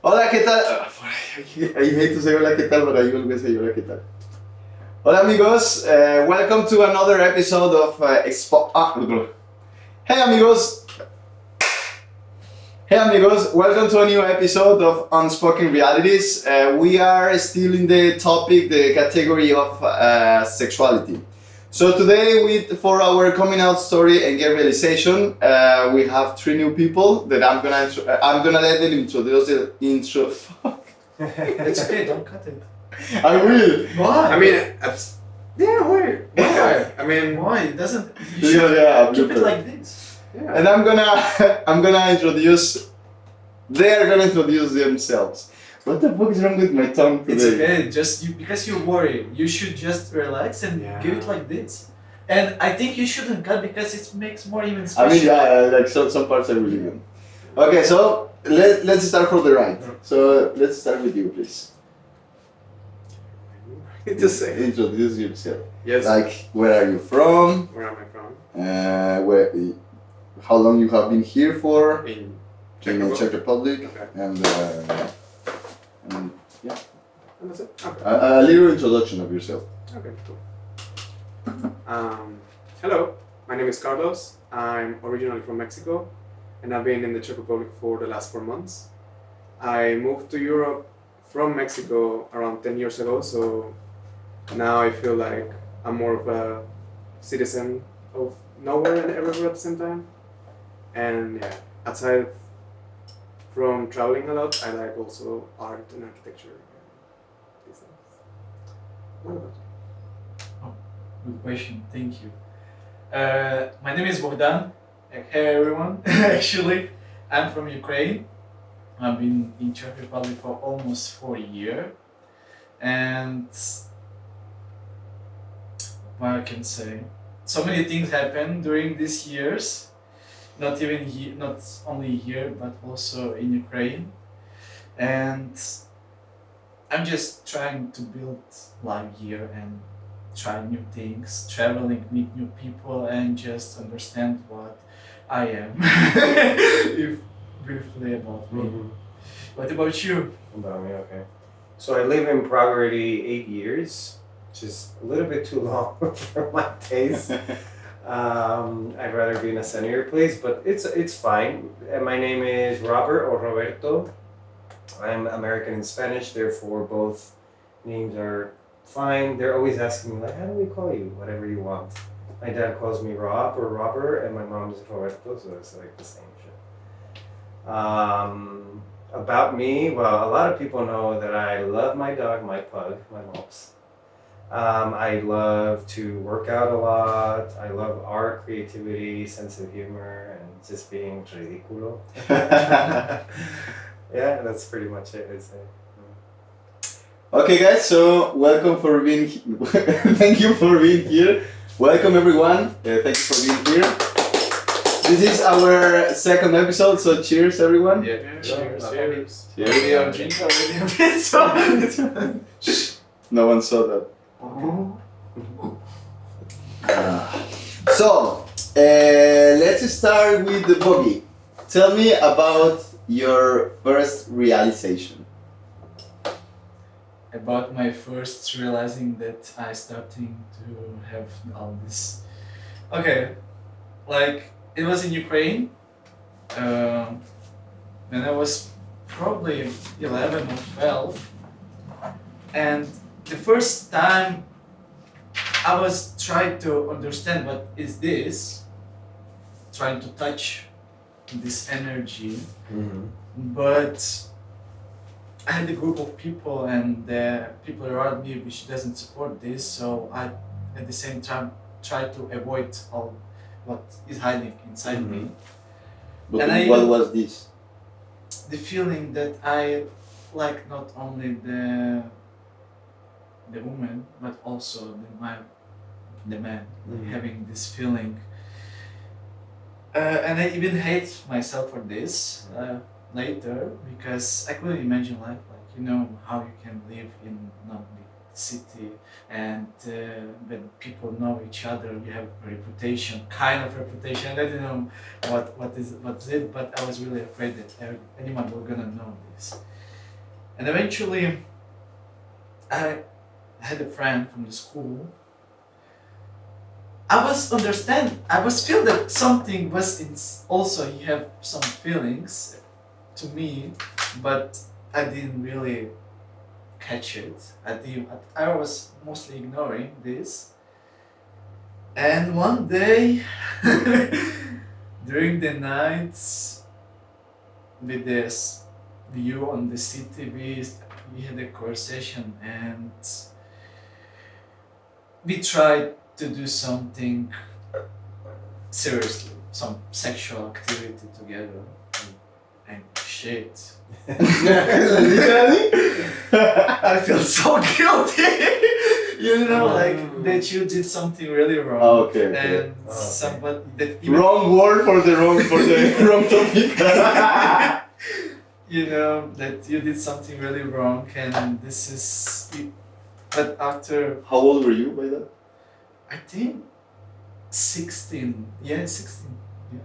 Hola, ¿qué tal? I hate to say hola, ¿qué tal? But I always say hola, ¿qué tal? Hola, amigos. Welcome to another episode of Hey, amigos. Hey, amigos. Welcome to a new episode of Unspoken Realities. We are still in the topic, the category of sexuality. So today, for our coming out story and get realization, we have three new people that I'm gonna let them introduce the intro. It's okay, don't cut it. I will. Why? I mean, yeah, why? Why? I mean, Why? It doesn't. You should Yeah, keep it blooper. like this. yeah. And I'm gonna introduce. They are gonna introduce themselves. What the fuck is wrong with my tongue today? It's okay. Just because you worry, you should just relax and Yeah. give it like this. And I think you shouldn't cut because it makes more even I special. mean, yeah, like some parts are really good. Okay, so let's start from the right. So let's start with you, please. Just say. Introduce yourself. Yes. Like, where are you from? Where am I from? How long you have been here for? In In the Czech Republic. Okay. And yeah, And that's it. Okay. a little introduction of yourself. Okay. Cool. Hello. My name is Carlos. I'm originally from Mexico, and I've been in the Czech Republic for the last 4 months. I moved to Europe from Mexico around 10 years ago, so now I feel like I'm more of a citizen of nowhere and everywhere at the same time. And yeah, aside from traveling a lot, I like also art and architecture. These things. What about you? Good question. Thank you. My name is Bogdan. Hey everyone. Actually, I'm from Ukraine. I've been in Czech Republic for almost 4 years, and what I can say, so many things happened during these years. Not only here, but also in Ukraine, and I'm just trying to build life here and try new things, traveling, meet new people, and just understand what I am. If briefly about me. What about you? About me, okay. So I live in Prague already 8 years, which is a little bit too long for my taste. I'd rather be in a sunnier place, but it's fine. And my name is Robert or Roberto. I'm American and Spanish, therefore both names are fine. They're always asking me, like, how do we call you? Whatever you want. My dad calls me Rob or Robert, and my mom's Roberto, so it's like the same shit. About me, well, a lot of people know that I love my dog, my pug, my mops. I love to work out a lot. I love art, creativity, sense of humor, and just being ridículo. Yeah, that's pretty much it, I'd say. Okay, guys. So welcome for being. Thank you for being here. Welcome, everyone. Thank you for being here. This is our second episode, so cheers, everyone. Yeah. Cheers. Cheers. Already on drink, already on pizza. No one saw that. So, let's start with the boogie. Tell me about your first realization. About my first realizing that I starting to have all this. Okay, like it was in Ukraine. When I was probably 11 or 12, and the first time I was trying to understand what is this, trying to touch this energy, but I had a group of people and the people around me which doesn't support this, so I at the same time try to avoid all what is hiding inside me. But And what was this? The feeling that I like not only the woman but also the man, having this feeling, and I even hate myself for this later, because I couldn't imagine life like how you can live in not big city and when people know each other, you have a reputation, kind of reputation. I didn't know what's it, but I was really afraid that anyone was gonna know this. And eventually, I had a friend from the school. I was feel that something was also you have some feelings to me, but I didn't really catch it. I was mostly ignoring this. And one day, during the nights, with this view on the city, we had a conversation and we tried to do something seriously, some sexual activity together. And shit. Literally? I feel so guilty. Like that you did something really wrong. Oh, okay. And somebody that even, Wrong word for the wrong topic. that you did something really wrong, and this is. But after How old were you by that? I think 16. Yeah, 16. Yeah.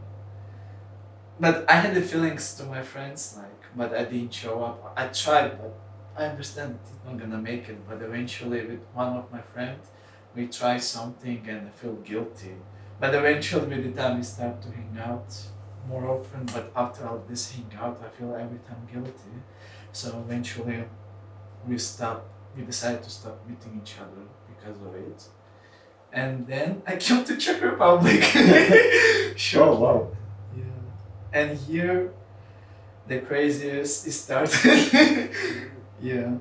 But I had the feelings to my friends, but I didn't show up. I tried, but I understand it's not gonna make it. But eventually, with one of my friends, we tried something and I feel guilty. But eventually, with the time we start to hang out more often, but after all this hang out, I feel every time guilty. So eventually, we decided to stop meeting each other because of it. And then I came to Czech Republic. Sure. Oh wow. Yeah. And here, the craziest is started. Yeah.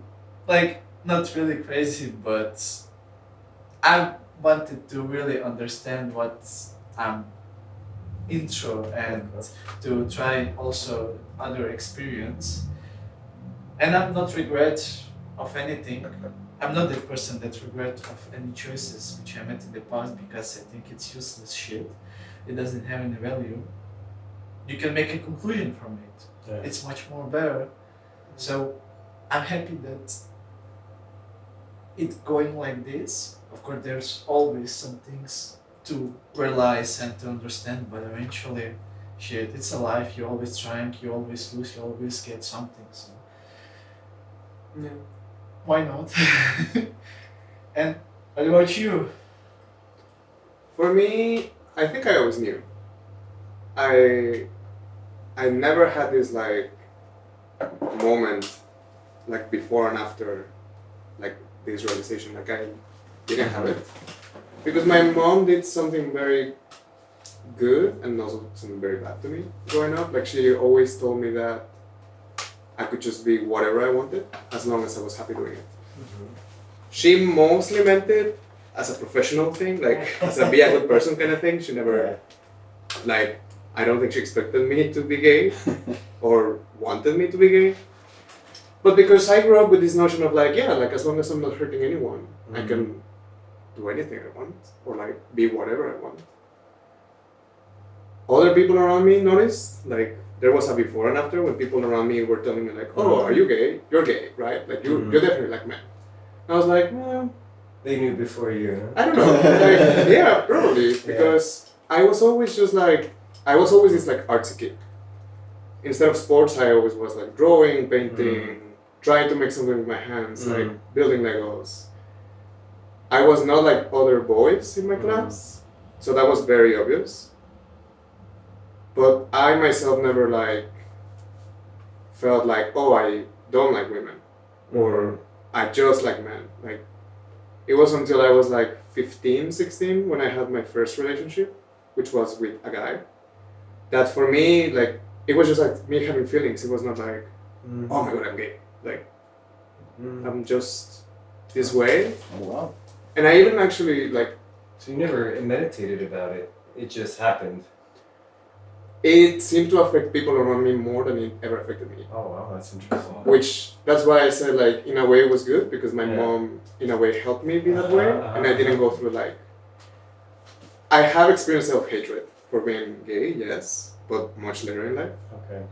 Like, not really crazy, but I wanted to really understand what I'm intro and to try also other experience. And I'm not regret of anything. I'm not the person that regret of any choices which I made in the past because I think it's useless shit. It doesn't have any value. You can make a conclusion from it. Yeah. It's much more better. So I'm happy that it's going like this. Of course, there's always some things to realize and to understand, but eventually, shit, it's a life. You're always trying, you always lose, you always get something. So Yeah. why not? And what about you? For me, I think I always knew. I never had this like moment like before and after like this realization. Like I didn't have it. Because my mom did something very good and also something very bad to me growing up. Like she always told me that I could just be whatever I wanted as long as I was happy doing it. She mostly meant it as a professional thing, like as a be a good person kind of thing. She never, like, I don't think she expected me to be gay or wanted me to be gay. But because I grew up with this notion of like, yeah, like as long as I'm not hurting anyone, I can do anything I want or like be whatever I want. Other people around me noticed, like there was a before and after when people around me were telling me like, oh, are you gay? You're gay, right? Like you're definitely like men. I was like, well, They knew before you. Huh? I don't know. Like, yeah, probably because I was always just like I was always this like artsy kid. Instead of sports, I always was like drawing, painting, trying to make something with my hands, like building Legos. I was not like other boys in my class, so that was very obvious. But I myself never like felt like, oh, I don't like women, or I just like men. Like it was until I was like 15, 16 when I had my first relationship, which was with a guy. That for me, like it was just like me having feelings. It was not like, oh my god, I'm gay. Like I'm just this way. Oh wow. And I even actually like. So you never meditated about it. It just happened. It seemed to affect people around me more than it ever affected me. Oh wow, that's interesting. Which that's why I said like in a way it was good because my mom in a way helped me be that way, and I didn't go through like. I have experienced self-hatred for being gay, yes, but much later in life. Okay.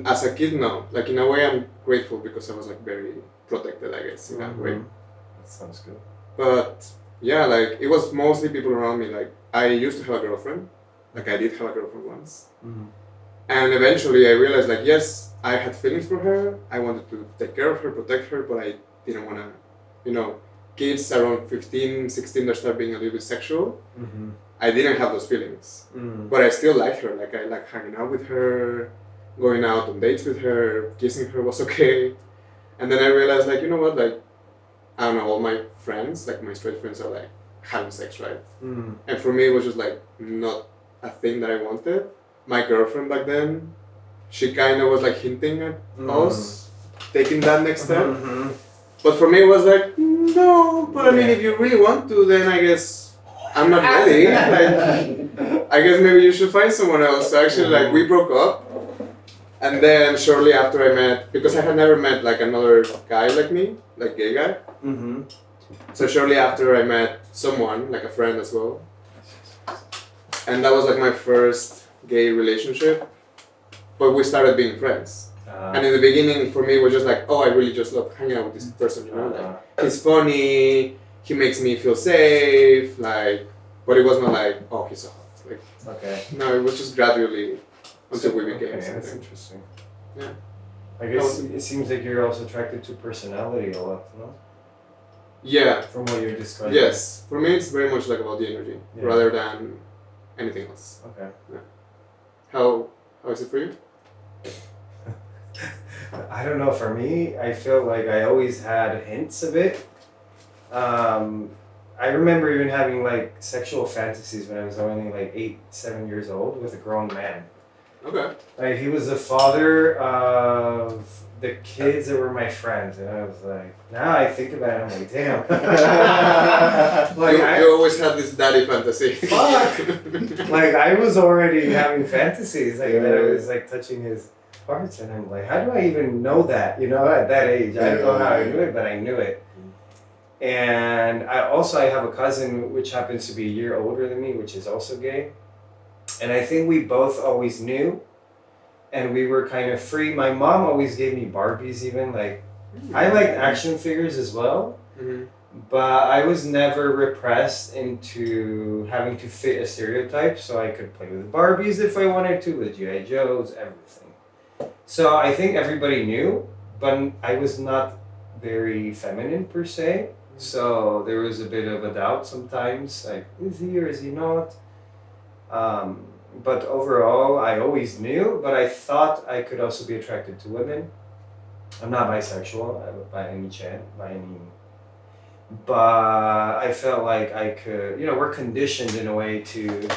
As a kid, no. Like in a way, I'm grateful because I was like very protected, I guess, in that way. That sounds good. But yeah, like it was mostly people around me. Like I used to have a girlfriend. Like I did have a girlfriend once. And eventually I realized like, yes, I had feelings for her. I wanted to take care of her, protect her, but I didn't want to, you know, kids around 15, 16 that start being a little bit sexual. Mm-hmm. I didn't have those feelings. Mm. But I still like her. Like I like hanging out with her, going out on dates with her, kissing her was okay. And then I realized like, you know what, like, I don't know, all my friends, like my straight friends are like having sex, right? Mm. And for me it was just like not a thing that I wanted. My girlfriend back then, she kind of was like hinting at us taking that next step. Mm-hmm. But for me it was like, no, but I mean if you really want to, then I guess I'm not ready. Like, I guess maybe you should find someone else. So actually like we broke up. And then shortly after I met, because I had never met like another guy like me, like gay guy. Mm-hmm. So shortly after I met someone, like a friend as well. And that was like my first gay relationship. But we started being friends. And in the beginning for me it was just like, oh, I really just love hanging out with this person, you know, like he's funny, he makes me feel safe, like, but it was not like, oh, he's so hot. Like, Okay. no, it was just gradually until we became Okay, that's something. interesting. Yeah. I guess it seems like you're also attracted to personality a lot, no? Yeah. From what you're describing. Yes. For me it's very much like about the energy rather than anything else. Okay. Yeah. How is it for you? I don't know. For me, I feel like I always had hints of it. I remember even having like sexual fantasies when I was only like 8, 7 years old with a grown man. Okay. Like he was the father of the kids that were my friends, and I was like, now I think about it, I'm like, damn. Like you always had this daddy fantasy. Fuck. Like I was already having fantasies, like that I was like touching his parts, and I'm like, how do I even know that? You know, at that age, I don't know how I knew it, but I knew it. And I have a cousin which happens to be a year older than me, which is also gay. And I think we both always knew, and we were kind of free. My mom always gave me Barbies even, like, I liked action figures as well, but I was never repressed into having to fit a stereotype, so I could play with Barbies if I wanted to, with G.I. Joes, everything. So I think everybody knew, but I was not very feminine per se, so there was a bit of a doubt sometimes, like, is he or is he not? But overall, I always knew, but I thought I could also be attracted to women. I'm not bisexual by any chance, but I felt like I could, you know, we're conditioned in a way to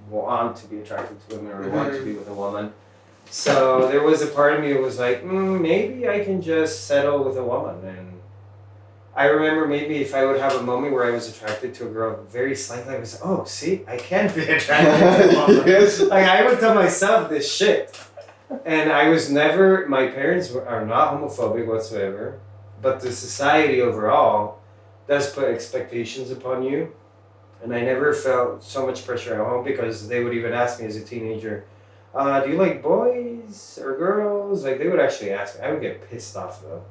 want to be attracted to women or want to be with a woman. So there was a part of me that was like, maybe I can just settle with a woman. And I remember maybe if I would have a moment where I was attracted to a girl very slightly, I was like, oh, see, I can be attracted to a woman. Yes. Like I would tell myself this shit. And I was never, my parents are not homophobic whatsoever, but the society overall does put expectations upon you. And I never felt so much pressure at home because they would even ask me as a teenager, do you like boys or girls? Like they would actually ask me. I would get pissed off though.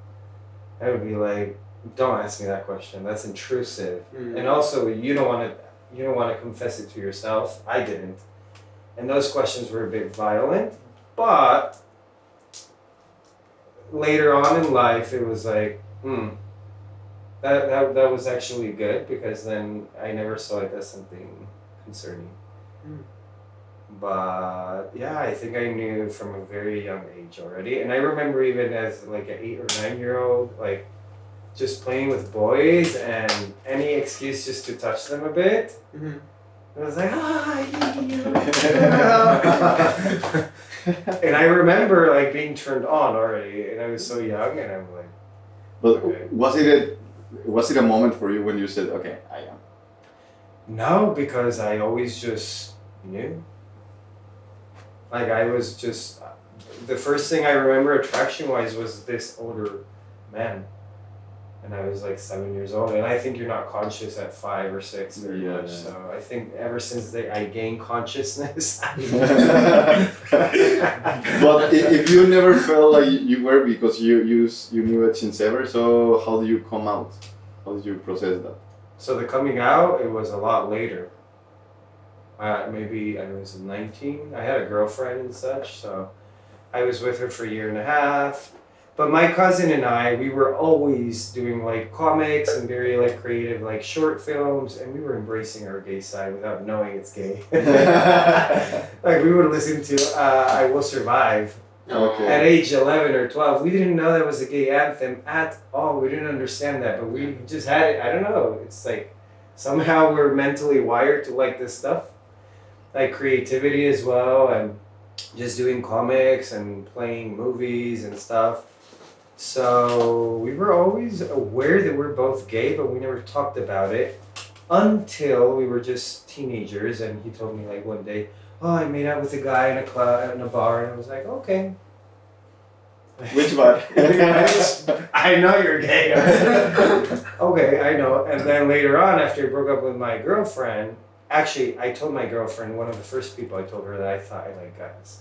I would be like, don't ask me that question. That's intrusive. And also you don't want to confess it to yourself. I didn't. And those questions were a bit violent, but later on in life it was like, that was actually good because then I never saw it as something concerning. But yeah, I think I knew from a very young age already. And I remember even as like an 8 or 9 year old, like just playing with boys and any excuse just to touch them a bit. I was like, and I remember like being turned on already, and I was so young, and I'm like. But okay. was it a moment for you when you said, okay, I am? No, because I always just knew. Like I was just, the first thing I remember attraction-wise was this older man. And I was like 7 years old, and I think you're not conscious at 5 or 6 very much. Yeah. So I think ever since I gained consciousness. But if you never felt like you were, because you knew it since ever, so how do you come out? How did you process that? So the coming out, it was a lot later. Maybe I was 19. I had a girlfriend and such, so I was with her for a year and a half. But my cousin and I, we were always doing like comics and very like creative like short films, and we were embracing our gay side without knowing it's gay. Like we would listen to "I Will Survive" Okay. at age 11 or 12. We didn't know that was a gay anthem at all. We didn't understand that, but we just had it. I don't know. It's like somehow we're mentally wired to like this stuff, like creativity as well, and just doing comics and playing movies and stuff. So we were always aware that we're both gay, but we never talked about it until we were just teenagers. And he told me like one day, "Oh, I made out with a guy in a club, in a bar," and I was like, "Okay." Which one? I know you're gay. Okay, I know. And then later on, after I broke up with my girlfriend, actually, I told my girlfriend, one of the first people I told her that I thought I liked guys.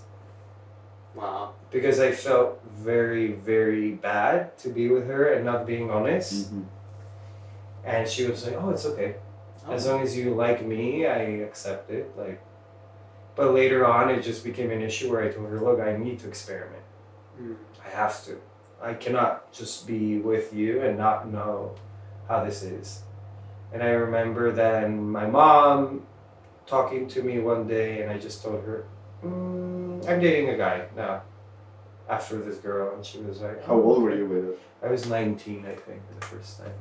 Wow. Because I felt very, very bad to be with her and not being honest. Mhm. And she was like, "Oh, it's okay. As long as you like me, I accept it." Like, but later on, it just became an issue where I told her, "Look, I need to experiment. Mm. I have to. I cannot just be with you and not know how this is." And I remember then my mom talking to me one day, and I just told her, "I'm dating a guy now after this girl." And she was like, How old were you with it? I was 19, I think, the first time.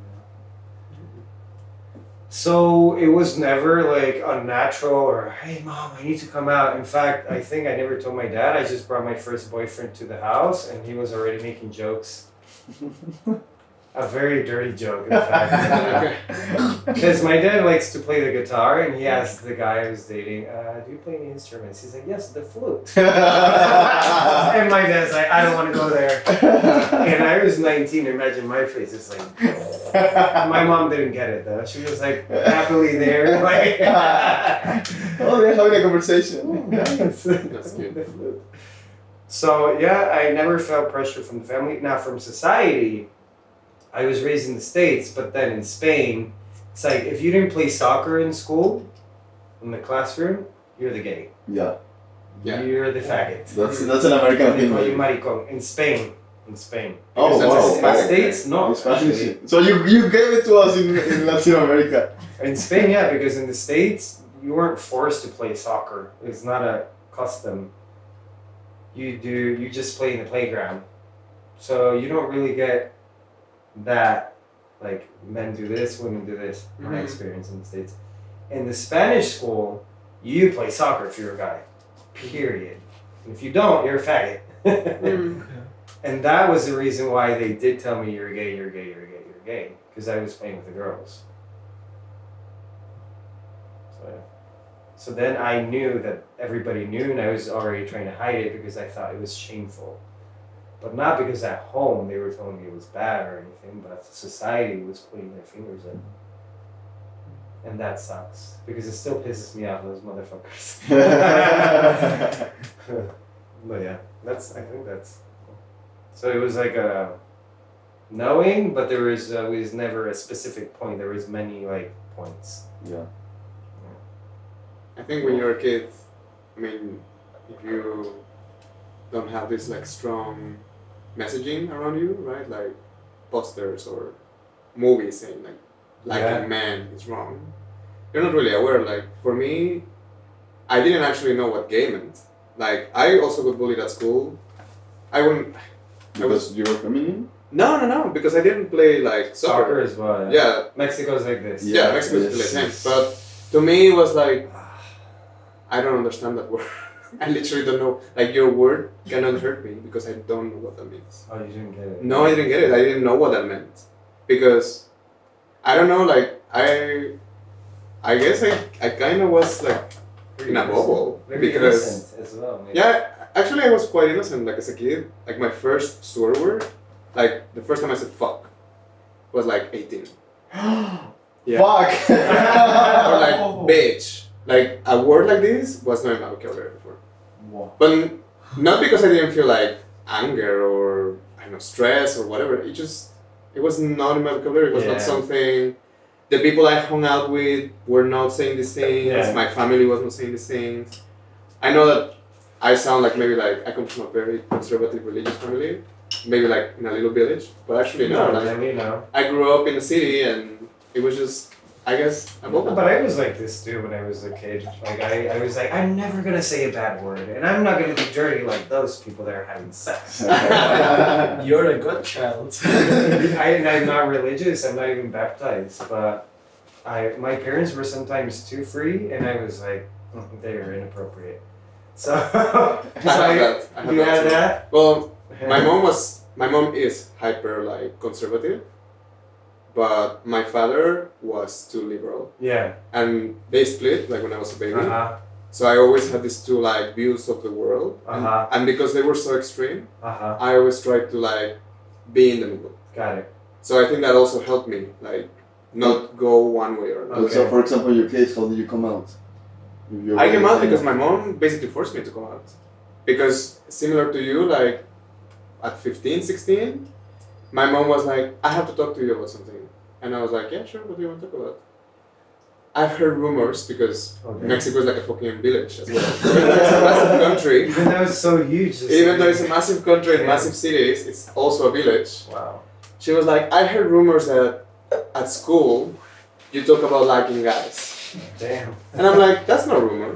So it was never like unnatural or, "Hey mom, I need to come out." In fact, I think I never told my dad. I just brought my first boyfriend to the house, and he was already making jokes. A very dirty joke, in fact. Because my dad likes to play the guitar, and he asked the guy I was dating, "Do you play any instruments?" He's like, "Yes, the flute." And my dad's like, "I don't want to go there." And I was 19. Imagine my face. It's like, my mom didn't get it though. She was like happily there. Like, Oh, they're having a conversation. nice. That's good. The flute. So yeah, I never felt pressure from the family. Now from society, I was raised in the States, but then in Spain, it's like if you didn't play soccer in school, in the classroom, you're the gay. Yeah, Yeah. You're the faggot. that's an American They thing. call you maricón. In Spain. In Spain. Oh, Because that's wow. a In the Hispanic States, no. In Spanish. Actually. So you gave it to us in Latin America. In Spain, yeah, because in the States, you weren't forced to play soccer. It's not a custom. You just play in the playground. So you don't really get that, like, men do this, women do this, my Mhm. experience in the States. In the Spanish school, you play soccer if you're a guy, period. And if you don't, you're a faggot. Mm. And that was the reason why they did tell me, "You're gay, you're gay, you're gay, you're gay," because I was playing with the girls. So, yeah. So then I knew that everybody knew, and I was already trying to hide it because I thought it was shameful. But not because at home they were telling me it was bad or anything, but society was putting their fingers in. And that sucks, because it still pisses me off, those motherfuckers. But yeah, I think that's... So it was like a knowing, but there was never a specific point. There was many like points. Yeah. I think when you're a kid, I mean, if you don't have this like strong messaging around you, right? Like posters or movies saying like liking men is wrong. You're not really aware. Like for me, I didn't actually know what gay meant. Like I also got bullied at school. I wouldn't. Because you were feminine? No, because I didn't play like Soccer soccer. as well. Yeah, Mexico's like this. yeah, Mexico's the same. But to me, it was like, I don't understand that word. I literally don't know. Like your word cannot hurt me because I don't know what that means. Oh, you didn't get it. No, I didn't get it. I didn't know what that meant because I don't know. Like I guess I kind of was like in a bubble Very because innocent as well. Maybe. yeah, actually I was quite innocent. Like as a kid, like my first swear word, like the first time I said fuck, was like 18. Yeah. Fuck! Or like bitch. Like a word like this was not in my vocabulary before. Wow. But not because I didn't feel like anger or I don't know stress or whatever. It was not in my vocabulary. It was Yeah. not something. the people I hung out with were not saying these things. Yeah. My family was not saying these things. I know that I sound like maybe like I come from a very conservative religious family, maybe like in a little village, but actually no. No, Like, really, no. I grew up in a city and it was just, I guess, a bubble. But I was like this too when I was a kid. Like I was like, I'm never gonna say a bad word, and I'm not gonna be dirty like those people that are having sex. You're a good child. I'm not religious. I'm not even baptized, but my parents were sometimes too free, and I was like, they are inappropriate. So, that. I have you that had too. that. Well, my mom is hyper like conservative, but my father was too liberal, Yeah. and they split like when I was a baby. Uh-huh. So I always had these two like views of the world, Uh-huh. and because they were so extreme, Uh-huh. I always tried to like be in the middle. Got it. So I think that also helped me like not go one way or another. Okay. So, for example, in your case, how did you come out? If you're I came out really- because my mom basically forced me to come out. Because similar to you, like at 15, 16, my mom was like, I have to talk to you about something. And I was like, yeah, sure, what do you want to talk about? I've heard rumors because Okay. Mexico is like a fucking village as well. It's a massive country. Even though it's so huge. Even though it's a massive country and Yeah. massive cities, it's also a village. Wow. She was like, I heard rumors that at school you talk about liking guys. Damn. And I'm like, that's no rumor.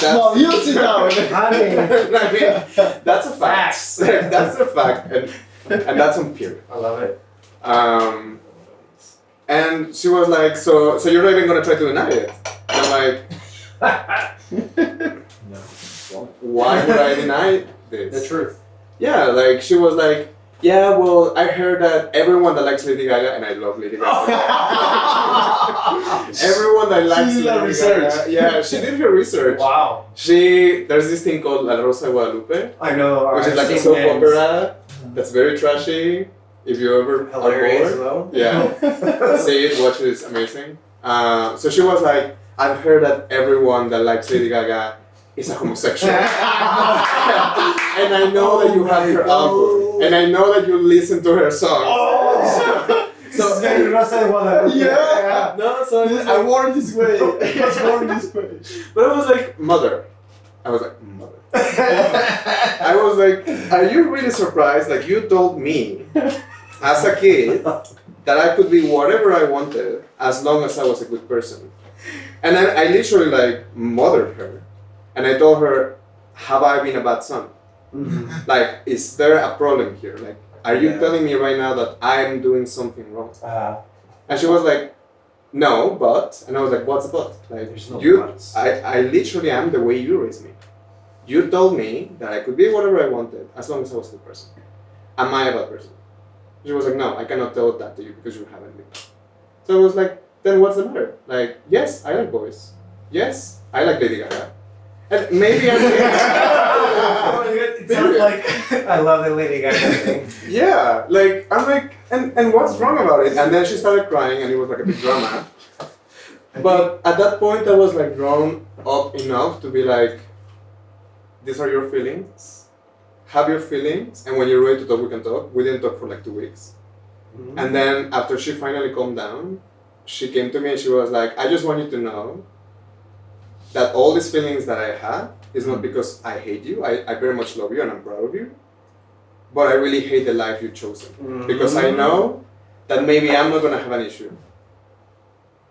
Mom, you sit down. Honey. I mean, that's a fact. That's a fact, and that's on period. I love it. And she was like, so you're not even gonna try to deny it? And I'm like, No. why would I deny this? The truth. Yeah, like she was like, yeah, well, I heard that everyone that likes Lady Gaga, and I love Lady Gaga. Everyone that likes She did her Lady research. Gaga, yeah, she did her research. Wow. There's this thing called La Rosa de Guadalupe, I know. which is like a I've soap seen opera that's very trashy. If you ever are Hilarious bored, though. yeah, see it, watch it, it's amazing. So she was like, I've heard that everyone that likes Lady Gaga is a homosexual. And I know that you have her album, and I know that you listen to her songs. This is very Rosa de Guadalupe. Yeah. No, so I was I like, worn this way. I was born this way. but I was like, mother. I was like, mother. I was like, are you really surprised? Like, you told me as a kid that I could be whatever I wanted as long as I was a good person. And I literally like mothered her. And I told her, have I been a bad son? Mhm. Like, is there a problem here? Like, are you Yeah. telling me right now that I'm doing something wrong? Uh, And she was like, no, but. And I was like, what's the but? Like, There's no you, buts. I literally am the way you raised me. You told me that I could be whatever I wanted as long as I was a good person. Am I a bad person? She was like, no, I cannot tell that to you because you haven't been. So I was like, then what's the matter? Like, yes, I like boys. Yes, I like Lady Gaga. And maybe I'm It sounds like I love the Lady Gaga thing. yeah, like, I'm like, and what's wrong about it? And then she started crying and it was like a big drama. But at that point I was like grown up enough to be like, these are your feelings. Have your feelings, and when you're ready to talk, we can talk. We didn't talk for like 2 weeks. Mhm. And then after she finally calmed down, she came to me and she was like, I just want you to know that all these feelings that I had is not because I hate you. I very much love you and I'm proud of you. But I really hate the life you've chosen. Because I know that maybe I'm not gonna have an issue.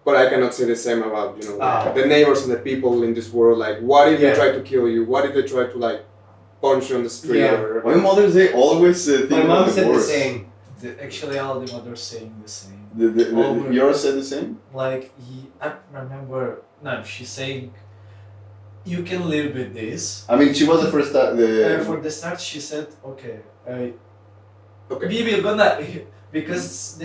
But I cannot say the same about, the neighbors and the people in this world. Like, what if they Yeah. try to kill you? What if they try to like punch you on the street Yeah. or My Mother's Day always think My about mom the said the worst. same. Actually, all the mothers saying the same. The yours said the same? Like, I remember, no, she's saying, you can live with this. I mean, she was the first time. For the start, she said, okay, okay. we will gonna, because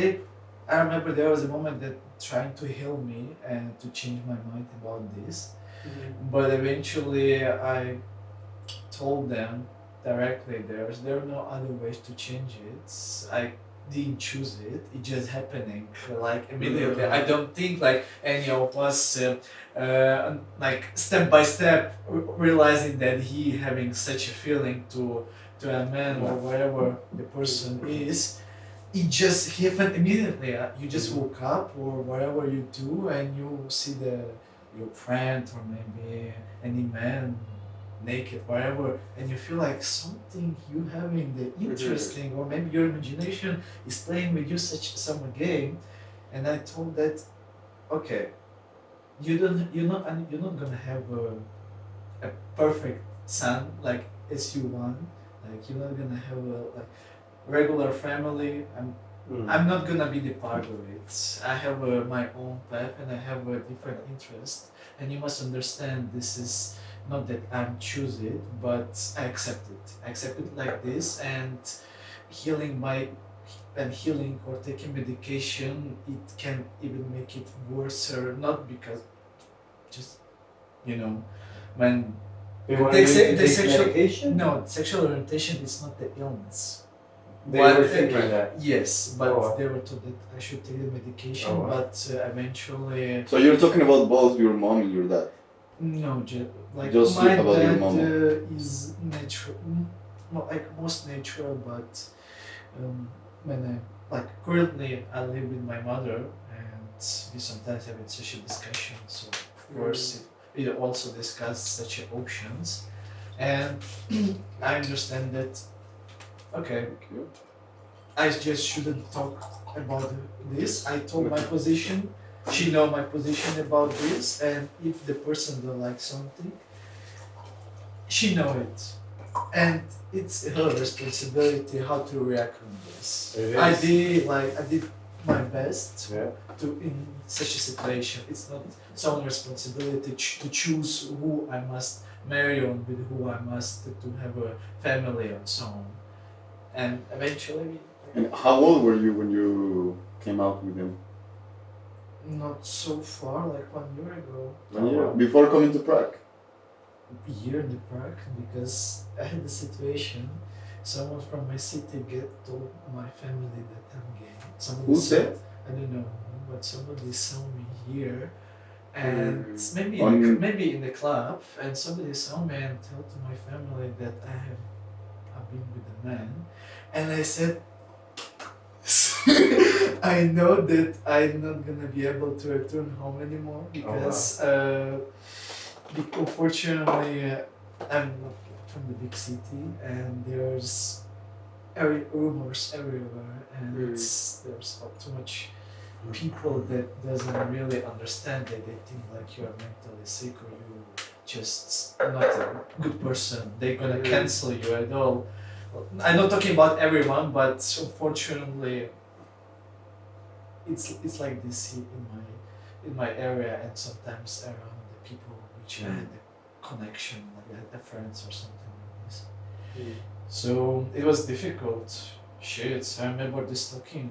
I remember there was a moment that trying to heal me and to change my mind about this. But eventually I told them directly there are no other ways to change it. I didn't choose it, it's just happening like immediately. I don't think like any of us like step by step realizing that he having such a feeling to a man or wherever the person is. it just happened immediately. You just woke up or whatever you do, and you see your friend or maybe any man naked, whatever, and you feel like something you having the interesting, or maybe your imagination is playing with you such some game. And I told that, okay, you're not gonna have a perfect son like as you want. Like you're not gonna have a like regular family. I'm not gonna be the part of it. I have my own path and I have a different interest. And you must understand this is not that I'm choose it, but I accept it. I accept it like this, and healing my and healing or taking medication, it can even make it worse. Or not because just you know when They wanted you to take sexual medication? no sexual orientation is not the illness. They But, were thinking that. Yes, but Oh. they were told that I should take the medication, Oh, wow. but eventually So you're talking about both your mom and your dad. no, like Just my about your dad mom. is natural, like most natural, but when I like currently I live with my mother and we sometimes have such a discussion. So of course we also discuss such options, and I understand that. Okay, I just shouldn't talk about this. I told my position. She know my position about this, and if the person don't like something, she know it, and it's her responsibility how to react on this. It I is. did my best Yeah. to in such a situation. It's not someone's responsibility to choose who I must marry on, with who I must to have a family and so on. And eventually, And how old were you when you came out with him? not so far, like 1 year ago. 1 year before coming to Prague. A year in the park, because I had the situation. Someone from my city told my family that I'm gay. Somebody Who said? I don't know, but somebody saw me here, and maybe in the club, and somebody saw me and told to my family that I've been with a man, and I said, I know that I'm not gonna be able to return home anymore because, unfortunately, I'm not from the big city, and there's rumors everywhere, and there's too much people that doesn't really understand that they think like you are mentally sick or you just not a good person. They're gonna cancel you at all. I'm not talking about everyone, but unfortunately, it's like this in my area, and sometimes around the people which I had the connection, like I had the friends or something like this. So it was difficult. Shit, I remember this talking.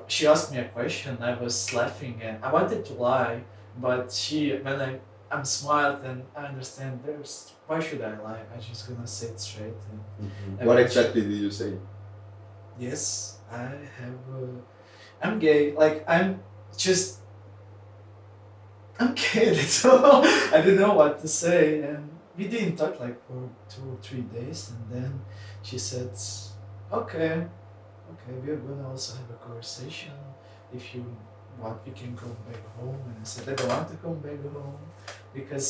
She asked me a question. I was laughing and I wanted to lie, but when I'm smiled and I understand. Why should I lie? I'm just gonna say it straight. And What exactly did you say? Yes, I'm gay. Like I'm gay. That's all. I didn't know what to say, and we didn't talk like for 2 or 3 days, and then she said, okay, we're gonna also have a conversation. If you want, we can go back home. And I said, I don't want to come back home, because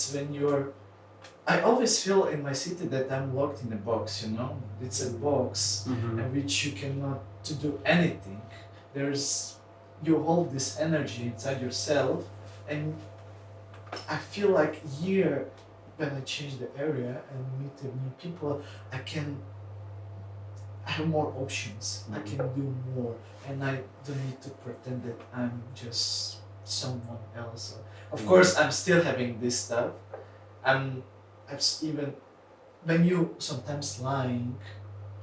I always feel in my city that I'm locked in a box, It's a box in which you cannot to do anything. You hold this energy inside yourself, and I feel like here, when I change the area and meet new people, I have more options. I can do more, and I don't need to pretend that I'm just someone else. Of course, I'm still having this stuff. Even when you sometimes lying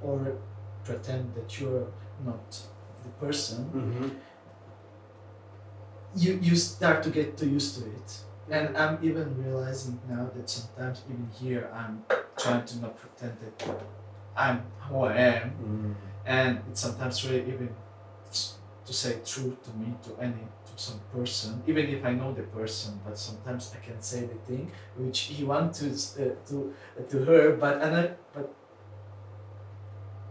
or pretend that you're not the person, you start to get too used to it. And I'm even realizing now that sometimes even here I'm trying to not pretend that I'm who I am, and it's sometimes really even to say truth to me, to some person, even if I know the person, but sometimes I can say the thing which he wants to her, but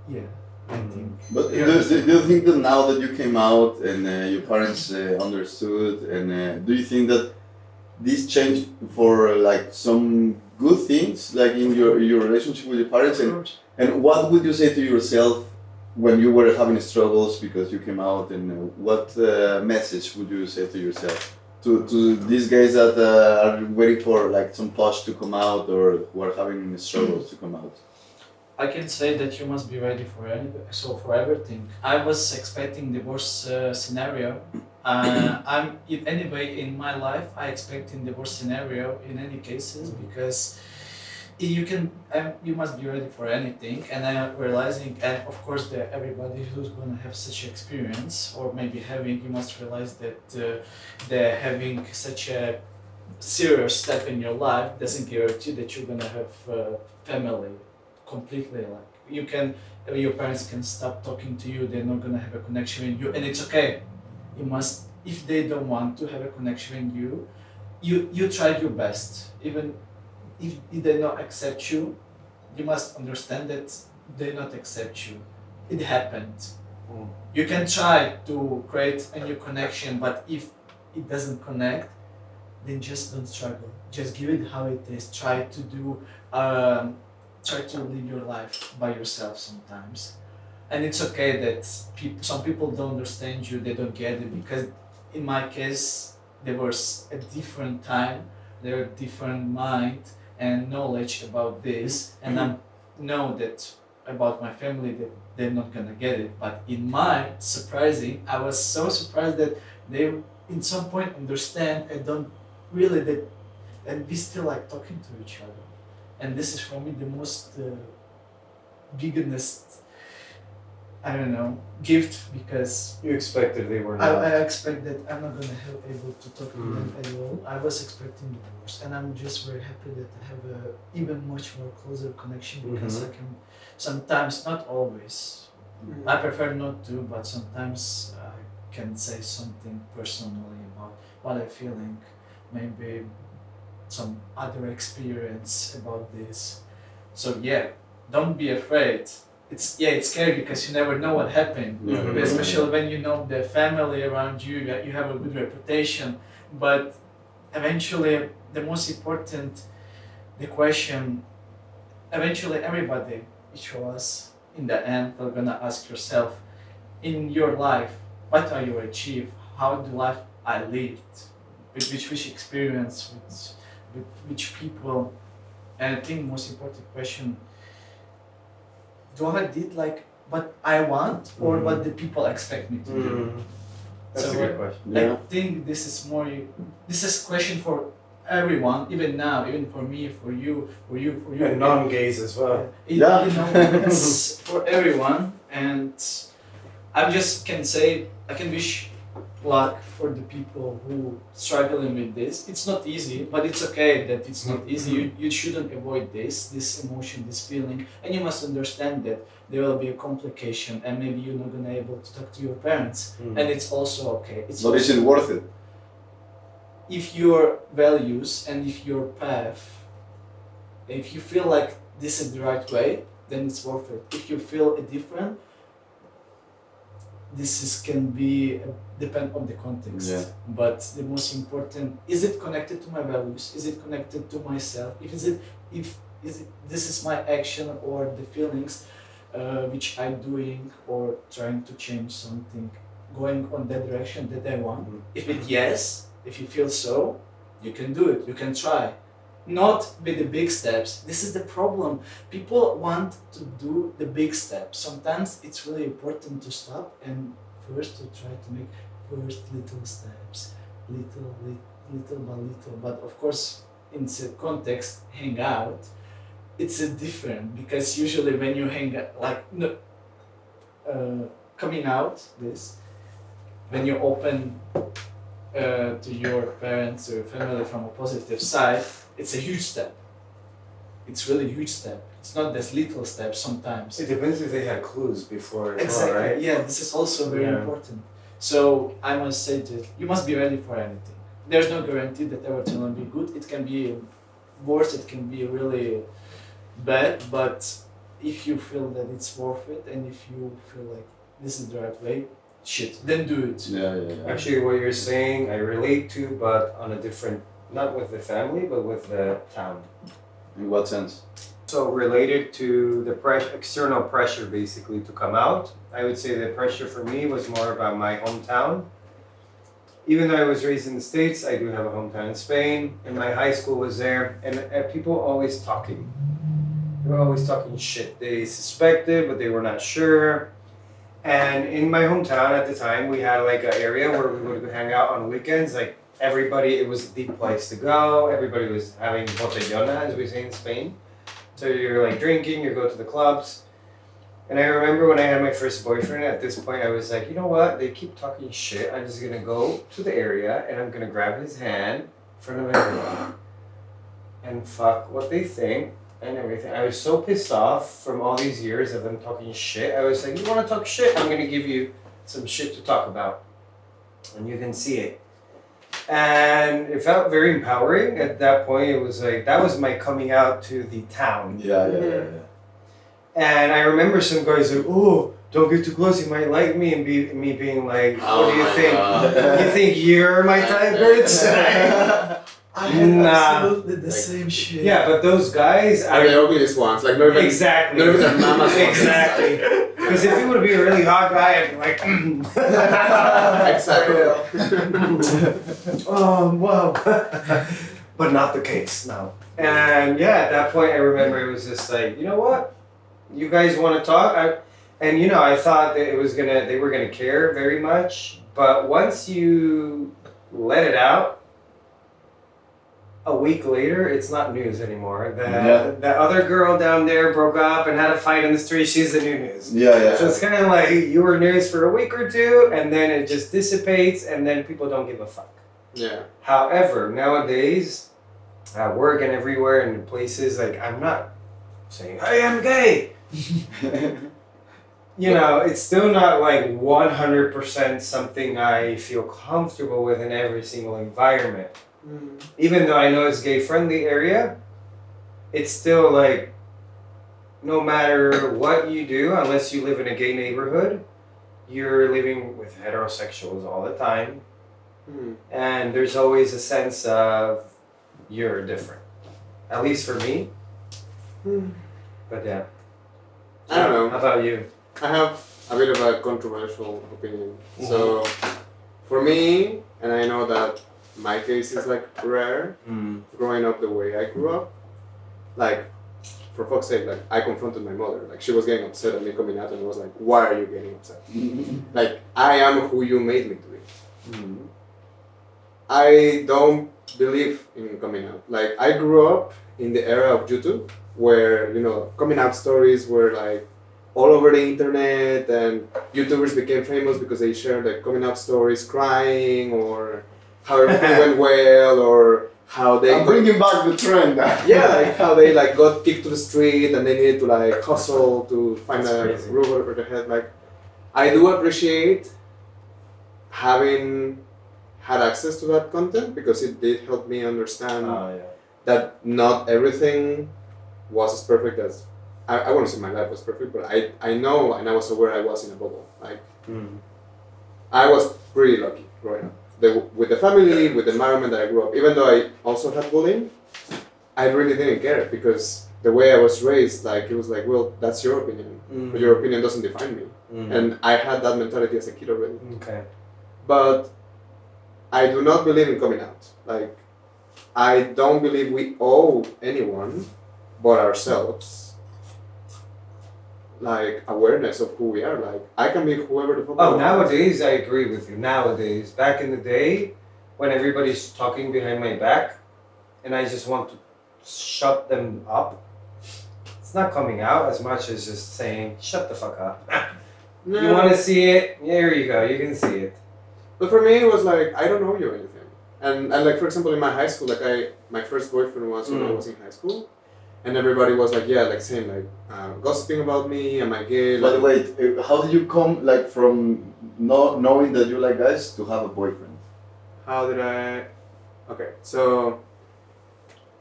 yeah, I think. But do you think that now that you came out and your parents understood, and do you think that this changed for like some good things, like in your relationship with your parents, Of course. and what would you say to yourself when you were having struggles because you came out, and what message would you say to yourself, to these guys that are waiting for like some push to come out, or who are having struggles to come out? I can say that you must be ready for everything. I was expecting the worst scenario. I'm anyway in my life. I expecting the worst scenario in any cases because you must be ready for anything. And I'm realizing, and of course, that everybody who's gonna have such experience or maybe having, you must realize that they're having such a serious step in your life doesn't guarantee that you're gonna have family completely. Like your parents can stop talking to you, they're not gonna have a connection with you, and it's okay. You must, if they don't want to have a connection with you, you tried your best. Even if they not accept you, you must understand that they not accept you. It happened. You can try to create a new connection, but if it doesn't connect, then just don't struggle. Just give it how it is. Try to do. Try to live your life by yourself sometimes, and it's okay that some people don't understand you, they don't get it, because in my case there was a different time, there were different mind and knowledge about this, and I know that about my family that they're not gonna get it, but in my surprising, I was so surprised that they in some point understand and don't really that, and we still like talking to each other. And this is for me the most biggest, I don't know, gift, because You expected they were I not. expect that I'm not gonna have able to talk to them at all. I was expecting the worst, and I'm just very happy that I have a even much more closer connection, because I can sometimes, not always. I prefer not to, but sometimes I can say something personally about what I'm feeling, maybe some other experience about this. So yeah, don't be afraid. It's scary because you never know what happened. Especially when you know the family around you, that you have a good reputation. But eventually, the most important, the question, eventually everybody, each of us, in the end, are gonna ask yourself, in your life, what are you achieved? How the life I lived? With which experience? With which people? And I think most important question, do I did like what I want, or what the people expect me to do? That's So a good question. I think this is more, this is question for everyone, even now, even for me, for you. And non-gays as well. You know, it's for everyone, and I just can say, I can wish luck for the people who struggling with this. It's not easy, but it's okay that it's not easy. You shouldn't avoid this emotion, this feeling, and you must understand that there will be a complication, and maybe you're not gonna able to talk to your parents, and it's also okay. But is it worth it? If your values and if your path, if you feel like this is the right way, then it's worth it. If you feel different, can be depend on the context. But the most important, is it connected to my values? Is it connected to myself? This is my action or the feelings which I'm doing, or trying to change something, going on that direction that I want. If it yes, if you feel so, you can do it. You can try. Not with the big steps. This is the problem. People want to do the big steps. Sometimes it's really important to stop and first to try to make first little steps, little by little. But of course, in the context, hang out, it's a different, because usually when you hang out, like coming out, when you open to your parents or family from a positive side, it's a huge step. It's really a huge step. It's not this little step sometimes. It depends if they had clues before as Exactly. well, right? Yeah, this is also very important. So I must say that you must be ready for anything. There's no guarantee that everything will be good. It can be worse, it can be really bad, but if you feel that it's worth it, and if you feel like this is the right way, shit, then do it. Yeah. Actually, what you're saying, I relate to, but on a different, not with the family, but with the town. In what sense? So related to the external pressure, basically, to come out, I would say the pressure for me was more about my hometown. Even though I was raised in the States, I do have a hometown in Spain, and my high school was there, and people always talking. They were always talking shit. They suspected, but they were not sure. And in my hometown at the time, we had like an area where we would hang out on weekends. Like everybody, it was the place to go. Everybody was having botellona, as we say in Spain. So you're like drinking, you go to the clubs. And I remember when I had my first boyfriend, at this point I was like, you know what? They keep talking shit. I'm just gonna go to the area and I'm gonna grab his hand in front of everyone. And fuck what they think and everything. I was so pissed off from all these years of them talking shit. I was like, you wanna talk shit? I'm gonna give you some shit to talk about. And you can see it. And it felt very empowering. At that point, it was like, that was my coming out to the town. Yeah. And I remember some guys like, oh, don't get too close, you might like me, and me being like, what do you think? You think you're my type, bitch? I had Nah. absolutely the same shit. Yeah, but those guys Are the obvious ones? Like, not even, exactly. not even their mamas. Exactly. Because if it would be a really hot guy, I'd be like, Exactly. wow. But not the case, no. And yeah, at that point, I remember it was just like, you know what? You guys want to talk? And you know, I thought that they were gonna care very much. But once you let it out, a week later, it's not news anymore. The other girl down there broke up and had a fight in the street. She's the new news. Yeah. So it's kind of like you were news for a week or two, and then it just dissipates, and then people don't give a fuck. Yeah. However, nowadays, at work and everywhere and places, like I'm not saying, "Hey, I'm gay." You know, it's still not like 100% something I feel comfortable with in every single environment. Even though I know it's gay friendly area, it's still like no matter what you do, unless you live in a gay neighborhood, you're living with heterosexuals all the time. And there's always a sense of you're different. At least for me. But yeah. I don't know. How about you? I have a bit of a controversial opinion. So, for me, and I know that my case is like rare, growing up the way I grew up, like, for fuck's sake, like, I confronted my mother. Like, she was getting upset at me coming out, and I was like, why are you getting upset? Like, I am who you made me to be. I don't believe in coming out. Like, I grew up in the era of YouTube, where, you know, coming out stories were like all over the internet, and YouTubers became famous because they shared like coming out stories, crying, or how everything went well, or how they I'm bringing back the trend. yeah, like how they like got kicked to the street and they needed to like hustle to find That's a crazy. roof over their head. Like, I do appreciate having had access to that content because it did help me understand that not everything was as perfect as I wouldn't say my life was perfect, but I know and I was aware I was in a bubble. Like, I was pretty lucky growing up. With the family, with the environment that I grew up, even though I also had bullying, I really didn't care because the way I was raised, like, it was like, well, that's your opinion, but your opinion doesn't define me. And I had that mentality as a kid already. Okay. But I do not believe in coming out. Like, I don't believe we owe anyone but ourselves like awareness of who we are. Like, I can be whoever the fuck I Oh, want. nowadays I agree with you. Nowadays, back in the day, when everybody's talking behind my back, and I just want to shut them up, it's not coming out as much as just saying, "Shut the fuck up." No. You want to see it? There you go. You can see it. But for me, it was like, I don't know you or anything. And like, for example, in my high school, like, my first boyfriend was when I was in high school. And everybody was like, yeah, like saying like, gossiping about me, am I gay? But Like, wait, how did you come like from not knowing that you like guys to have a boyfriend? how did I... Okay, so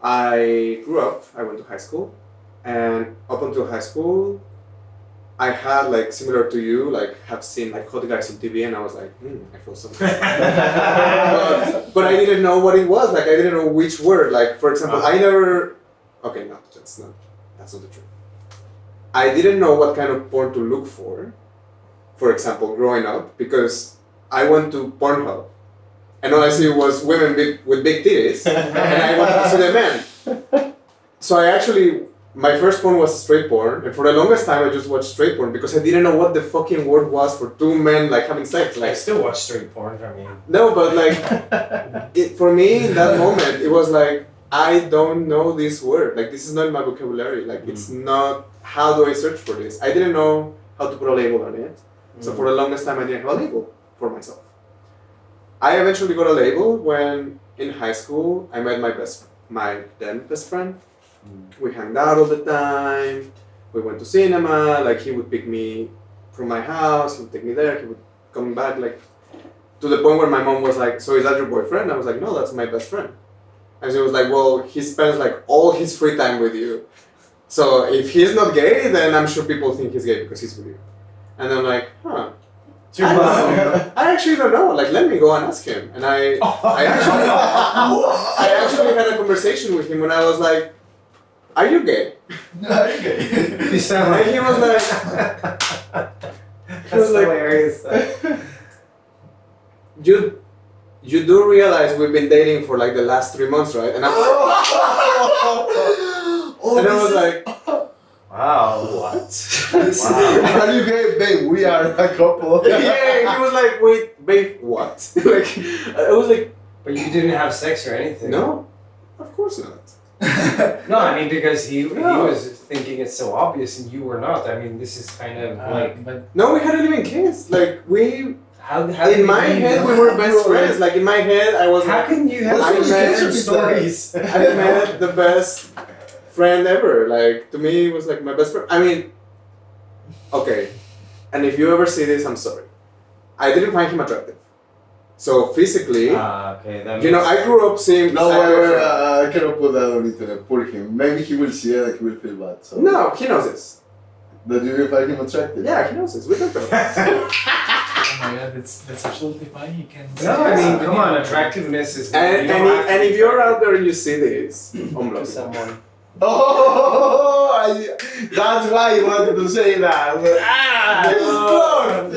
I grew up, I went to high school, And up until high school, I had like similar to you, like have seen like hot guys on TV, and I was like, I feel something. but I didn't know what it was. Like I didn't know which word. Like for example, I never. Okay, no, that's not the truth. I didn't know what kind of porn to look for. For example, growing up, because I went to Pornhub, and all I see was women with big titties, and I wanted to see the men. So my first porn was straight porn, and for the longest time I just watched straight porn because I didn't know what the fucking word was for two men like having sex. I Like still watch straight porn. I mean, no, but like for me in that moment it was like I don't know this word. Like this is not in my vocabulary. Like it's not. How do I search for this? I didn't know how to put a label on it. So for the longest time I didn't have a label for myself. I eventually got a label when in high school I met my then best friend. We hung out all the time. We went to cinema. Like he would pick me from my house. He would take me there. He would come back. Like to the point where my mom was like, "So is that your boyfriend?" I was like, "No, that's my best friend." And she was like, "Well, he spends like all his free time with you. So if he's not gay, then I'm sure people think he's gay because he's with you." And I'm like, "Huh." I actually don't know. Like, let me go and ask him. And I actually had a conversation with him when I was like, "Are you gay?" Okay. you sound And like he was like, that's hilarious. you do realize we've been dating for like the last 3 months, right? And I was like, Wow. what? Are you gay, babe? We are a couple. Yeah, he was like, wait, babe, what? Like, I was like, But you didn't have sex or anything. no, of course not. No, I mean because he No. was thinking it's so obvious and you were not. I mean this is kind of like but No, we hadn't even kissed. Like, how in did my you head, know? we were best friends. Like, in my head, I was How like, can you have I such met different stories? I met the best friend ever. Like, to me, it was like my best friend. I mean, okay. And if you ever see this, I'm sorry. I didn't find him attractive. So physically, Okay, that you know, I grew up seeing. No, I cannot put that on internet. Poor him. Maybe he will see it and he will feel bad. So. No, he knows this. That you find him attractive? Yeah, he knows this. We talked about this. oh my god, that's absolutely fine. You can. No, I mean, come on, attractiveness is. And if you're out there and you see this, I'm to loving someone. That's why he wanted to say that.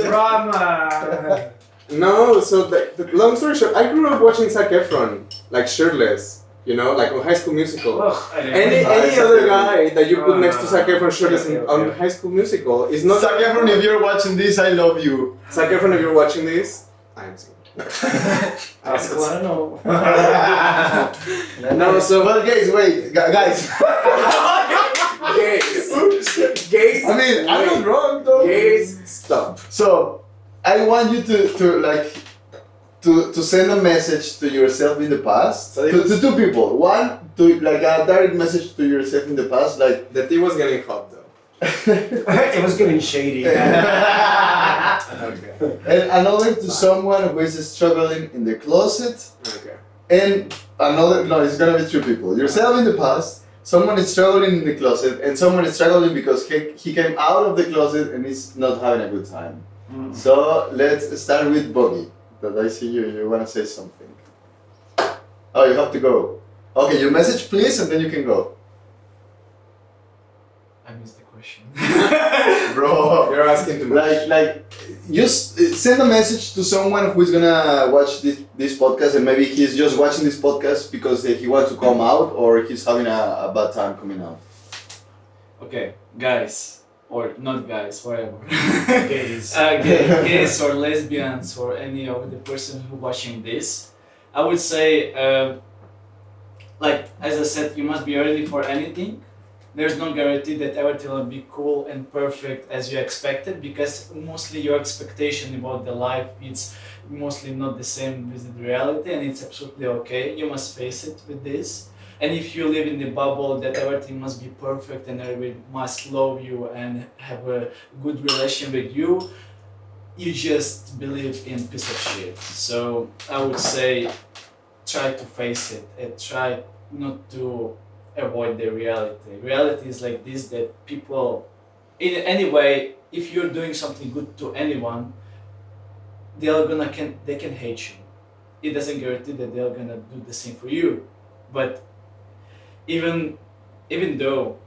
Drama. No, so the long story short, I grew up watching Zac Efron, like shirtless, you know, like on High School Musical. Any other guy that you put next to Zac Efron shirtless on High School Musical is not. Zac Efron, if you're watching this, I love you. Zac Efron, if you're watching this, I'm single. I don't know. No, so Well, guys, wait, guys. gays. I mean, I'm not wrong though. Gays, stop. So, I want you to send a message to yourself in the past. To two people. One, to like a direct message to yourself in the past, like. The tea was getting hot though. It was getting shady. Okay. And another to someone who is struggling in the closet. Okay. And another, no, it's gonna be two people. Yourself in the past, someone is struggling in the closet, and someone is struggling because he came out of the closet and is not having a good time. So let's start with Bobby. That I see you wanna say something. Oh, you have to go. Okay, your message please, and then you can go. I missed the question. Bro, You're asking too much. like, just send a message to someone who is gonna watch this podcast, and maybe he's just watching this podcast because he wants to come out, or he's having a bad time coming out. Okay, guys, or not guys, whatever. Gays. Gays or lesbians or any of the person who watching this, I would say, like as I said, you must be ready for anything. There's no guarantee that everything will be cool and perfect as you expected, because mostly your expectation about the life is mostly not the same with the reality, and it's absolutely okay. You must face it with this. And if you live in the bubble that everything must be perfect and everybody must love you and have a good relation with you, you just believe in piece of shit. So I would say try to face it and try not to avoid the reality. Reality is like this, that people, in any way, if you're doing something good to anyone, they can hate you. It doesn't guarantee that they're gonna do the same for you, but even though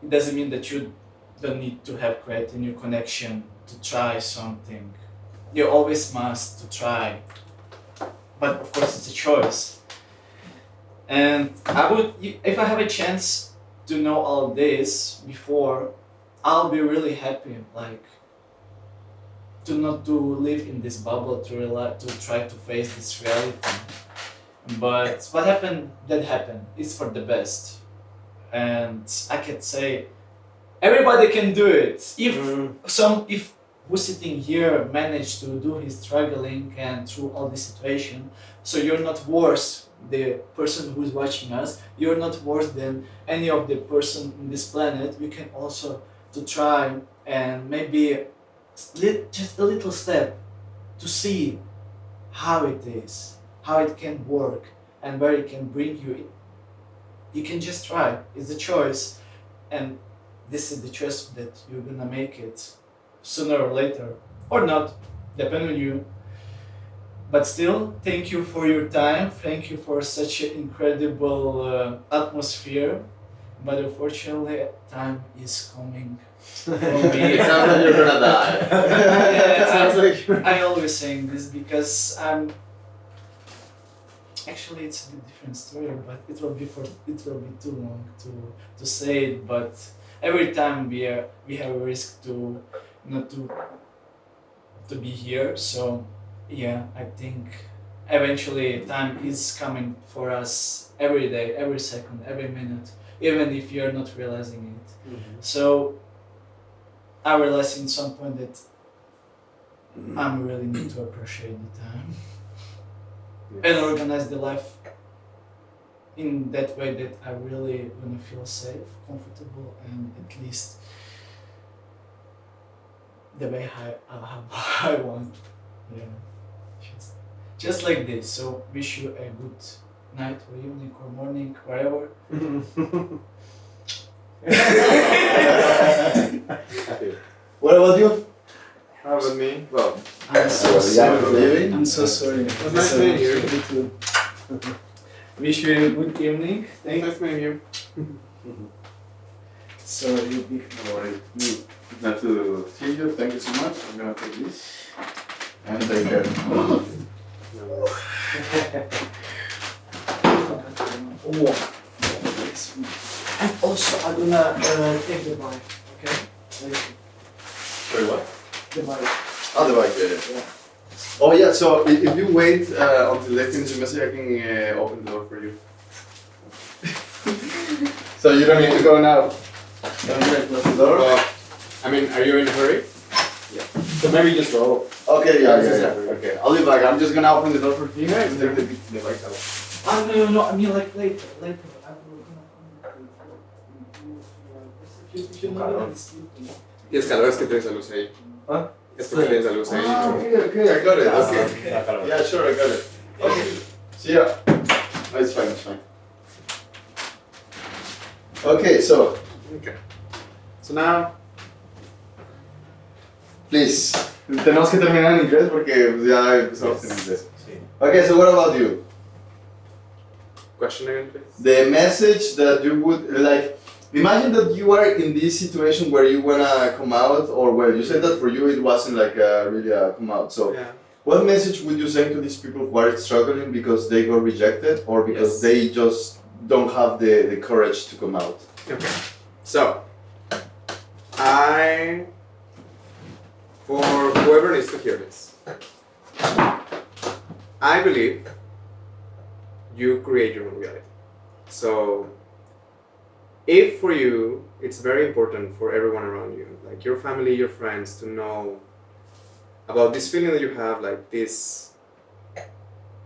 it doesn't mean that you don't need to have create a new connection to try something. You always must to try, but of course it's a choice. And if I have a chance to know all this before, I'll be really happy, like to not to live in this bubble, to try to face this reality. But what happened, that happened. It's for the best, and I can say everybody can do it. If who's sitting here managed to do his struggling and through all this situation, so you're not worse the person who's watching us. You're not worse than any of the person in this planet. We can also to try and maybe just a little step to see how it is, how it can work, and where it can bring you. You can just try. It's a choice, and this is the choice that you're gonna make it sooner or later, or not, depend on you. But still, thank you for your time. Thank you for such an incredible atmosphere. But unfortunately, time is coming for me. It sounds like you're gonna die. Yeah, It sounds like you're... I always saying this because I'm. Actually, it's a bit different story, but it will be too long to say it. But every time we have a risk to not to be here. So yeah, I think eventually time is coming for us every day, every second, every minute, even if you're not realizing it. So I realized in some point that I really need to appreciate the time and organize the life in that way that I really wanna feel safe, comfortable, and at least the way I want. Yeah, just like this. So wish you a good night or evening or morning, wherever. What about you? How about me? Well, I'm so Yeah, sorry. leaving? I'm so sorry. it was nice meeting you. Me too. Wish you a good evening. Thank Nice meeting you. So you'll be. No worries. Nice to see you. Thank you so much. I'm gonna take this and take care. And also, I'm gonna take the bike. Okay. Thank you. Sorry, what? The bike. Oh, the bike, yeah. Oh yeah, so if you wait until they finish the message, I can open the door for you. So you don't need to go now. Don't need to close the door. Well, I mean, are you in a hurry? Yeah. So maybe just roll. Okay, yeah. Yeah. Okay, I'll be back. I'm just gonna open the door for you and take the bike out. Oh no, I mean like later. I'm gonna Y es calor, es que tienes la luz ahí. ¿Ah? Es porque tienes la luz ahí. Okay, I got it. Okay. Okay. Yeah, sure, I got it. Okay. See ya. No, it's fine, it's fine. Okay, so Okay. So now, please, tenemos que terminar en inglés porque ya empezamos en inglés. Okay, so what about you? question again, please. The message that you would like, imagine that you are in this situation where you wanna come out, or where you said that for you it wasn't like really a come out. So, Yeah. what message would you send to these people who are struggling because they got rejected, or because Yes. they just don't have the courage to come out? Okay. So, for whoever needs to hear this, I believe you create your own reality. So, if for you, it's very important for everyone around you, like your family, your friends, to know about this feeling that you have, like this,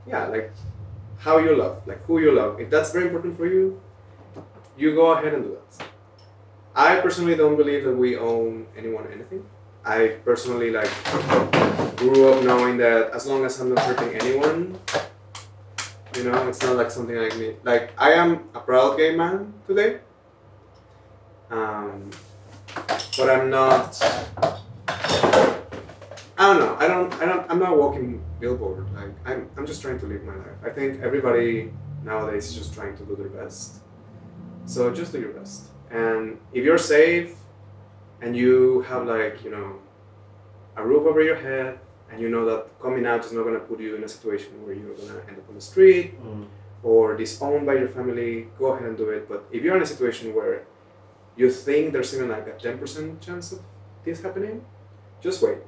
yeah, like how you love, like who you love. If that's very important for you, you go ahead and do that. I personally don't believe that we own anyone anything. I personally grew up knowing that as long as I'm not hurting anyone, You know, it's not like something I need. Like I am a proud gay man today, but I'm not. I don't know. I'm not walking billboard. Like I'm just trying to live my life. I think everybody nowadays is just trying to do their best. So just do your best. And if you're safe, and you have like a roof over your head, and you know that coming out is not gonna put you in a situation where you're gonna end up on the street or disowned by your family, go ahead and do it. But if you're in a situation where you think there's even like a 10% chance of this happening, just wait.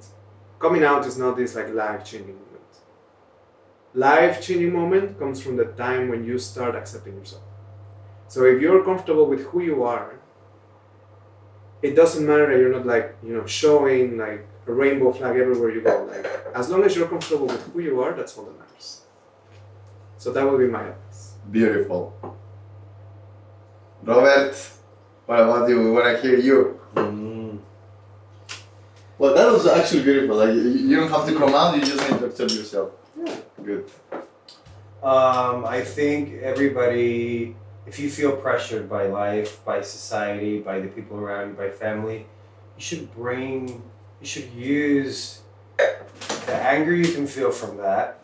Coming out is not this like life-changing moment. Life-changing moment comes from the time when you start accepting yourself. So if you're comfortable with who you are, it doesn't matter that you're not like, showing like a rainbow flag everywhere you go. Like, as long as you're comfortable with who you are, that's all that matters. So that would be my advice. Beautiful. Robert, what about you? We want to hear you. Well, that was actually beautiful. Like, you don't have to come out, you just need to accept yourself. Yeah. Good. I think everybody, if you feel pressured by life, by society, by the people around you, by family, you should use the anger you can feel from that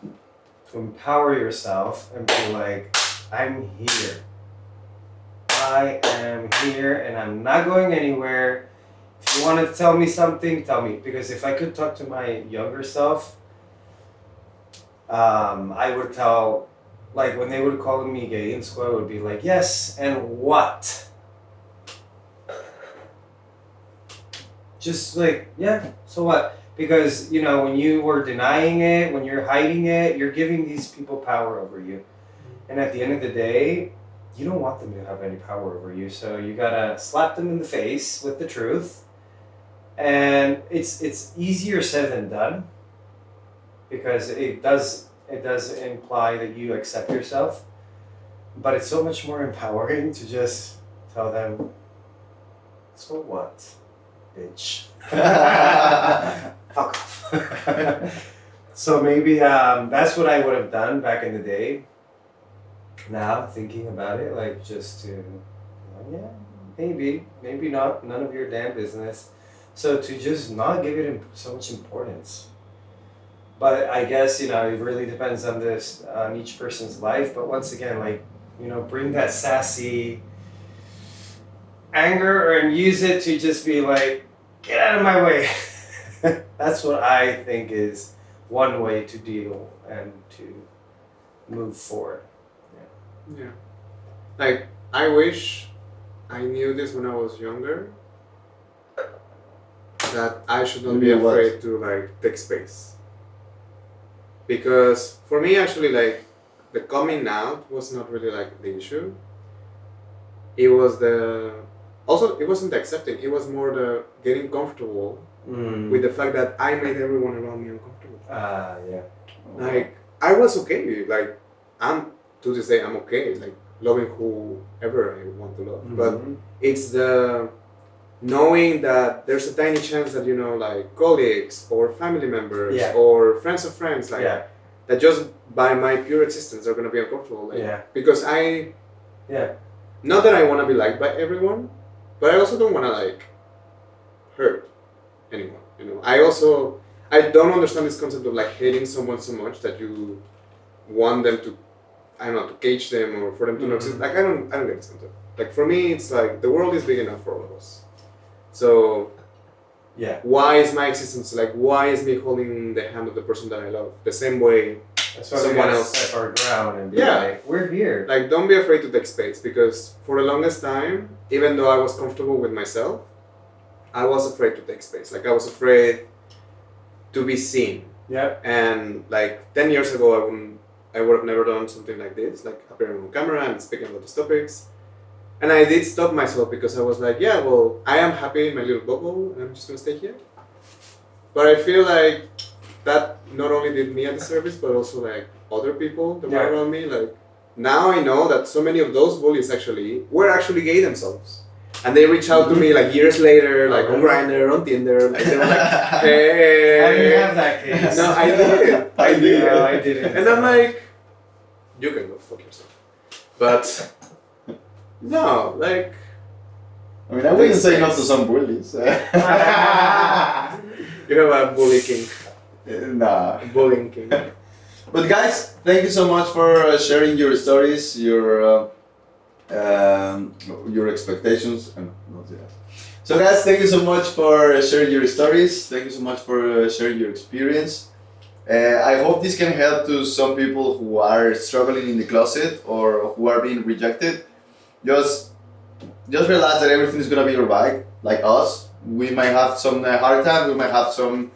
to empower yourself and be like, I'm here. I am here and I'm not going anywhere. If you want to tell me something, tell me. Because if I could talk to my younger self, I would tell, like when they would call me gay in school, I would be like, yes, and what? Just like, yeah, so what? Because, when you were denying it, when you're hiding it, you're giving these people power over you. And at the end of the day, you don't want them to have any power over you. So you gotta slap them in the face with the truth. And it's easier said than done, because it does imply that you accept yourself, but it's so much more empowering to just tell them, so what, bitch? Fuck off. So maybe that's what I would have done back in the day. Now thinking about it, like just to, maybe not, none of your damn business. So to just not give it so much importance. But I guess, it really depends on each person's life. But once again, like, bring that sassy anger and use it to just be like, get out of my way. That's what I think is one way to deal and to move forward. Yeah. Like, I wish I knew this when I was younger, that I should not be afraid to like take space. Because for me, actually, like the coming out was not really like the issue. It was it wasn't the accepting. It was more the getting comfortable with the fact that I made everyone around me uncomfortable. Yeah. Like I was okay. Like to this day, I'm okay. Like loving whoever I want to love. But it's the knowing that there's a tiny chance that like colleagues or family members or friends of friends that just by my pure existence are gonna be uncomfortable. Because not that I want to be liked by everyone, but I also don't want to like hurt anyone. I don't understand this concept of like hating someone so much that you want them to, I don't know, to cage them or for them to not exist. Like I don't get this concept. Like for me, it's like the world is big enough for all of us. So, why is my existence like? Why is me holding the hand of the person that I love the same way someone else? Step our ground and be like, we're here. Like, don't be afraid to take space, because for the longest time, even though I was comfortable with myself, I was afraid to take space. Like, I was afraid to be seen. Yeah. And like 10 years ago, I would have never done something like this, like appearing on camera and speaking about these topics. And I did stop myself because I was like, I am happy in my little bubble and I'm just gonna stay here. But I feel like that not only did me a disservice, but also like other people that were around me. Like now I know that so many of those bullies were actually gay themselves. And they reached out to me like years later, like on Grindr, on Tinder. Like they were like, hey. I didn't have that case. No, I did. I didn't. And I'm like, you can go fuck yourself. But no, like I mean, I wouldn't say no to some bullies. you have a bully king, Nah. bullying king. But guys, thank you so much for sharing your stories, your expectations, and not that. So guys, thank you so much for sharing your stories. Thank you so much for sharing your experience. I hope this can help to some people who are struggling in the closet or who are being rejected. Just realize that everything is gonna be alright. Like us, we might have some hard times. We might have some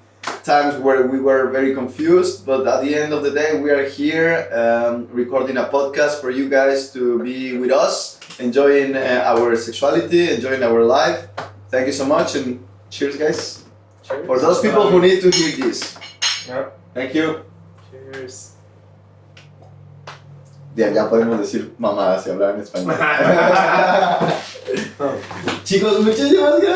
times where we were very confused, but at the end of the day, we are here recording a podcast for you guys to be with us, enjoying our sexuality, enjoying our life. Thank you so much, and cheers, guys. Cheers. For those people who need to hear this. Yep. Thank you. Cheers. Bien, ya podemos decir mamadas y hablar en español. Chicos, muchísimas gracias.